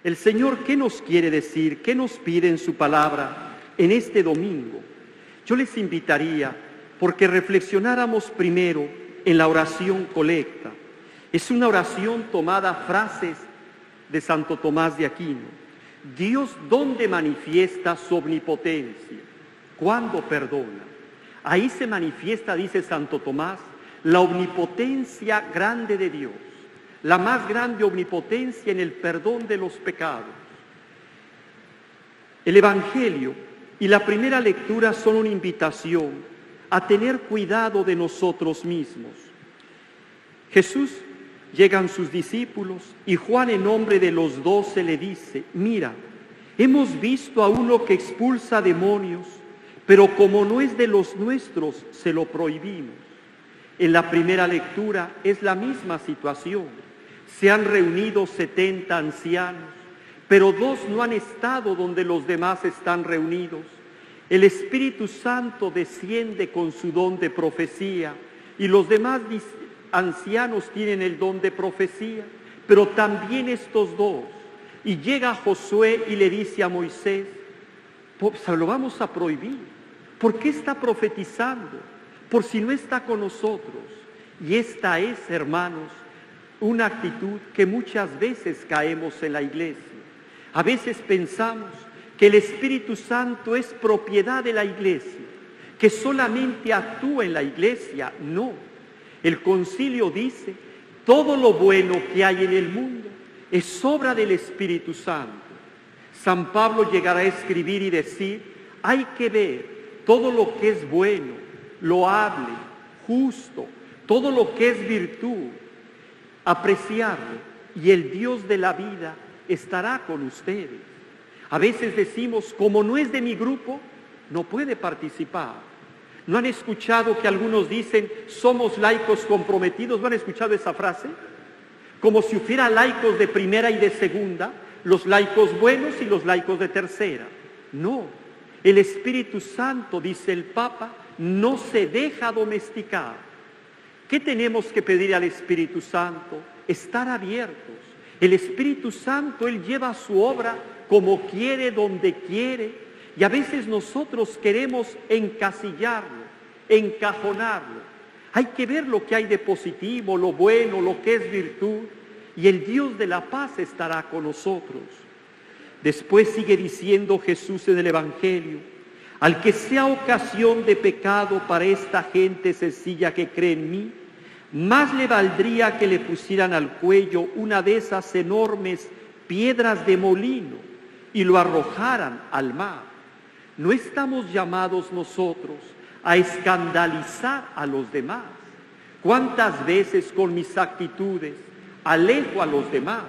El Señor, ¿qué nos quiere decir? ¿Qué nos pide en su palabra en este domingo? Yo les invitaría porque reflexionáramos primero en la oración colecta. Es una oración tomada frases de Santo Tomás de Aquino. Dios, ¿dónde manifiesta su omnipotencia? ¿Cuándo perdona? Ahí se manifiesta, dice Santo Tomás, la omnipotencia grande de Dios, la más grande omnipotencia en el perdón de los pecados. El Evangelio y la primera lectura son una invitación a tener cuidado de nosotros mismos. Jesús, llegan sus discípulos y Juan en nombre de los 12 le dice, mira, hemos visto a uno que expulsa demonios, pero como no es de los nuestros, se lo prohibimos. En la primera lectura es la misma situación. Se han reunido 70 ancianos, pero 2 no han estado donde los demás están reunidos. El Espíritu Santo desciende con su don de profecía y los demás ancianos tienen el don de profecía, pero también estos 2. Y llega Josué y le dice a Moisés, pues lo vamos a prohibir. ¿Por qué está profetizando? Por si no está con nosotros. Y esta es, hermanos, una actitud que muchas veces caemos en la iglesia. A veces pensamos que el Espíritu Santo es propiedad de la iglesia, que solamente actúa en la iglesia. No. El concilio dice, todo lo bueno que hay en el mundo es obra del Espíritu Santo. San Pablo llegará a escribir y decir, hay que ver todo lo que es bueno, loable, justo, todo lo que es virtud, apreciarlo, y el Dios de la vida estará con ustedes. A veces decimos, como no es de mi grupo, no puede participar. ¿No han escuchado que algunos dicen, somos laicos comprometidos? ¿No han escuchado esa frase? Como si hubiera laicos de primera y de segunda, los laicos buenos y los laicos de tercera. No. El Espíritu Santo, dice el Papa, no se deja domesticar. ¿Qué tenemos que pedir al Espíritu Santo? Estar abiertos. El Espíritu Santo, Él lleva su obra como quiere, donde quiere, y a veces nosotros queremos encasillarlo, encajonarlo. Hay que ver lo que hay de positivo, lo bueno, lo que es virtud, y el Dios de la paz estará con nosotros. Después sigue diciendo Jesús en el Evangelio, al que sea ocasión de pecado para esta gente sencilla que cree en mí, más le valdría que le pusieran al cuello una de esas enormes piedras de molino y lo arrojaran al mar. No estamos llamados nosotros a escandalizar a los demás. ¿Cuántas veces con mis actitudes alejo a los demás,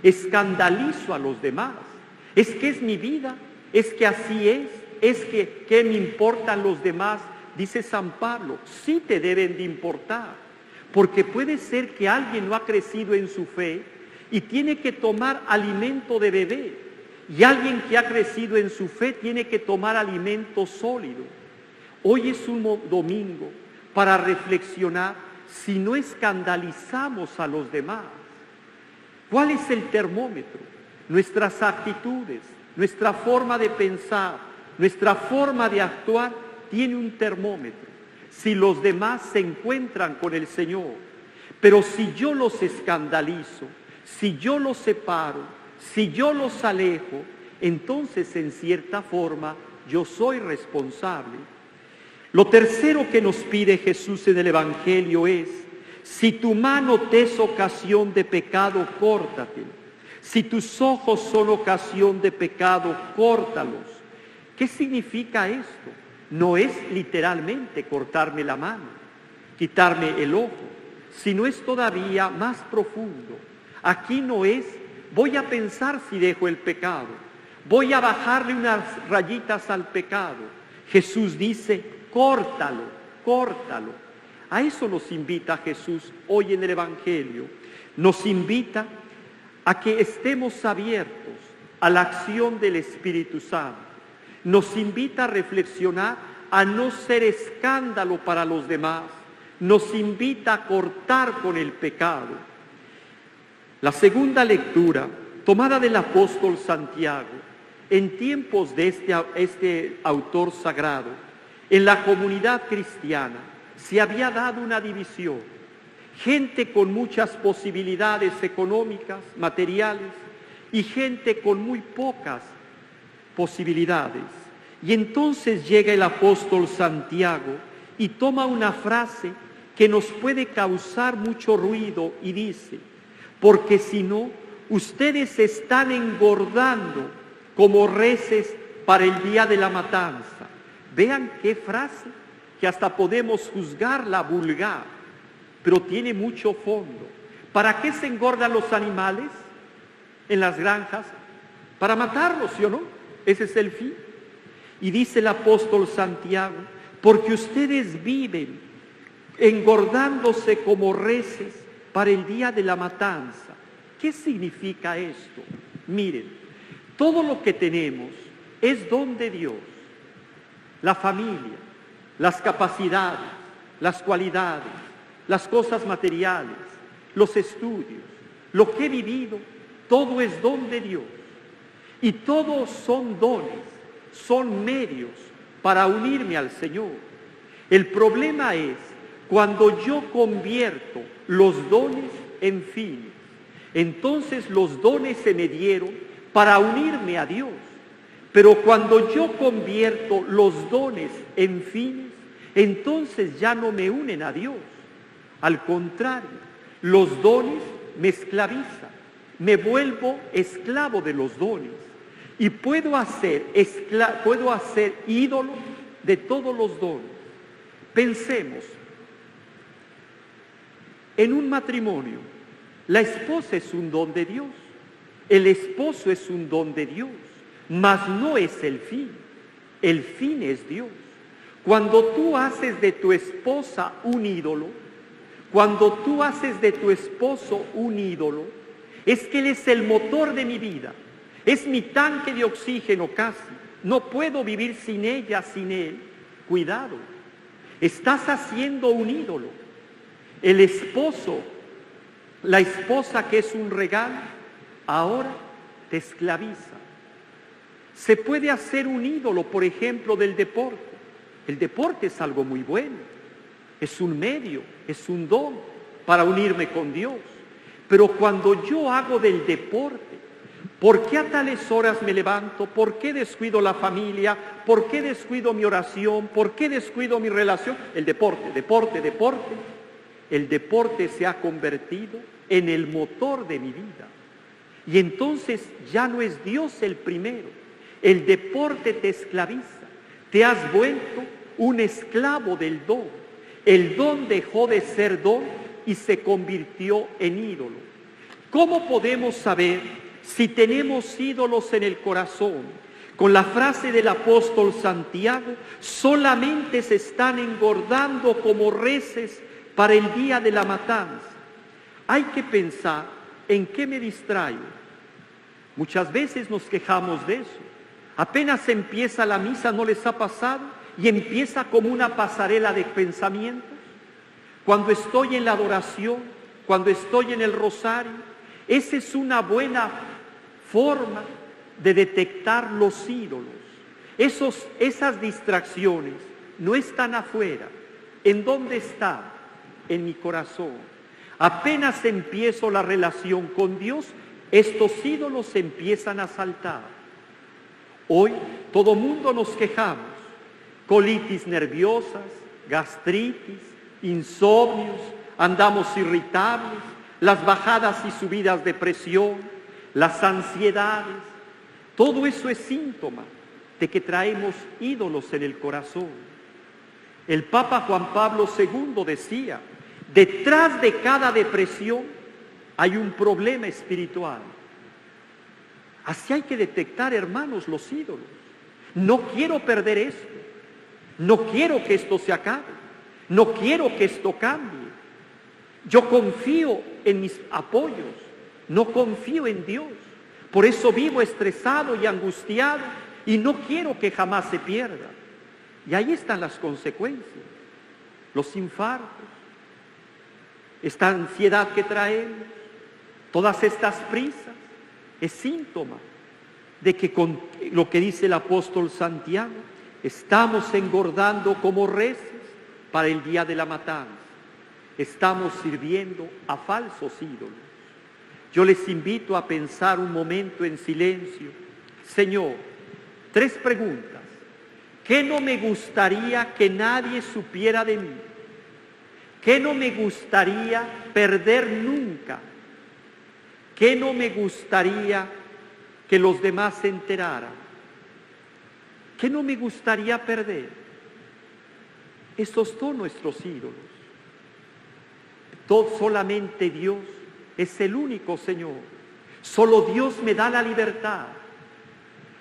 escandalizo a los demás? Es que es mi vida, es que así es que ¿qué me importan los demás? Dice San Pablo, sí te deben de importar, porque puede ser que alguien no ha crecido en su fe y tiene que tomar alimento de bebé, y alguien que ha crecido en su fe tiene que tomar alimento sólido. Hoy es un domingo para reflexionar si no escandalizamos a los demás. ¿Cuál es el termómetro? Nuestras actitudes, nuestra forma de pensar, nuestra forma de actuar tiene un termómetro. Si los demás se encuentran con el Señor, pero si yo los escandalizo, si yo los separo, si yo los alejo, entonces en cierta forma yo soy responsable. Lo tercero que nos pide Jesús en el Evangelio es, si tu mano te es ocasión de pecado, córtatelo. Si tus ojos son ocasión de pecado, córtalos. ¿Qué significa esto? No es literalmente cortarme la mano, quitarme el ojo, sino es todavía más profundo. Aquí no es, voy a pensar si dejo el pecado, voy a bajarle unas rayitas al pecado. Jesús dice, córtalo, córtalo. A eso nos invita Jesús hoy en el Evangelio. Nos invita a que estemos abiertos a la acción del Espíritu Santo. Nos invita a reflexionar, a no ser escándalo para los demás. Nos invita a cortar con el pecado. La segunda lectura tomada del apóstol Santiago. En tiempos de este autor sagrado, en la comunidad cristiana se había dado una división. Gente con muchas posibilidades económicas, materiales, y gente con muy pocas posibilidades. Y entonces llega el apóstol Santiago y toma una frase que nos puede causar mucho ruido y dice: porque si no, ustedes están engordando como reses para el día de la matanza. Vean qué frase, que hasta podemos juzgarla vulgar, pero tiene mucho fondo. ¿Para qué se engordan los animales en las granjas? Para matarlos, ¿sí o no? Ese es el fin. Y dice el apóstol Santiago: porque ustedes viven engordándose como reses para el día de la matanza. ¿Qué significa esto? Miren, todo lo que tenemos es don de Dios. La familia, las capacidades, las cualidades, las cosas materiales, los estudios, lo que he vivido, todo es don de Dios. Y todos son dones, son medios para unirme al Señor. El problema es cuando yo convierto los dones en fines. Entonces los dones se me dieron para unirme a Dios. Pero cuando yo convierto los dones en fines, entonces ya no me unen a Dios. Al contrario, los dones me esclavizan, me vuelvo esclavo de los dones y puedo hacer ídolo de todos los dones. Pensemos, en un matrimonio, la esposa es un don de Dios, el esposo es un don de Dios, mas no es el fin es Dios. Cuando tú haces de tu esposa un ídolo, cuando tú haces de tu esposo un ídolo, es que él es el motor de mi vida, es mi tanque de oxígeno casi, no puedo vivir sin ella, sin él. Cuidado, estás haciendo un ídolo. El esposo, la esposa que es un regalo, ahora te esclaviza. Se puede hacer un ídolo, por ejemplo, del deporte. El deporte es algo muy bueno, es un medio, es un don para unirme con Dios. Pero cuando yo hago del deporte, ¿por qué a tales horas me levanto? ¿Por qué descuido la familia? ¿Por qué descuido mi oración? ¿Por qué descuido mi relación? El deporte. El deporte se ha convertido en el motor de mi vida. Y entonces ya no es Dios el primero. El deporte te esclaviza. Te has vuelto un esclavo del don. El don dejó de ser don y se convirtió en ídolo. ¿Cómo podemos saber si tenemos ídolos en el corazón? Con la frase del apóstol Santiago: solamente se están engordando como reses para el día de la matanza. Hay que pensar en qué me distraigo. Muchas veces nos quejamos de eso. Apenas empieza la misa, ¿no les ha pasado? Y empieza como una pasarela de pensamientos. Cuando estoy en la adoración, cuando estoy en el rosario, esa es una buena forma de detectar los ídolos. Esas distracciones no están afuera. ¿En dónde están? En mi corazón. Apenas empiezo la relación con Dios, estos ídolos empiezan a saltar. Hoy todo mundo nos quejamos: colitis nerviosas, gastritis, insomnios, andamos irritables, las bajadas y subidas de presión, las ansiedades. Todo eso es síntoma de que traemos ídolos en el corazón. El Papa Juan Pablo II decía: detrás de cada depresión hay un problema espiritual. Así hay que detectar, hermanos, los ídolos. No quiero perder esto. No quiero que esto se acabe. No quiero que esto cambie. Yo confío en mis apoyos. No confío en Dios. Por eso vivo estresado y angustiado y no quiero que jamás se pierda. Y ahí están las consecuencias. Los infartos, esta ansiedad que traemos, todas estas prisas, es síntoma de que con lo que dice el apóstol Santiago, estamos engordando como reses para el día de la matanza. Estamos sirviendo a falsos ídolos. Yo les invito a pensar un momento en silencio. Señor, 3 preguntas. ¿Qué no me gustaría que nadie supiera de mí? ¿Qué no me gustaría perder nunca? ¿Qué no me gustaría que los demás se enteraran? ¿Qué no me gustaría perder? Estos son nuestros ídolos. Solamente Dios es el único Señor. Solo Dios me da la libertad.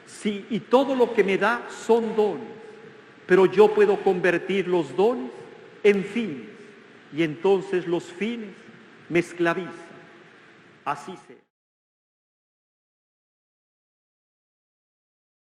Sí, y todo lo que me da son dones. Pero yo puedo convertir los dones en fines. Y entonces los fines me esclavizan. Así sea.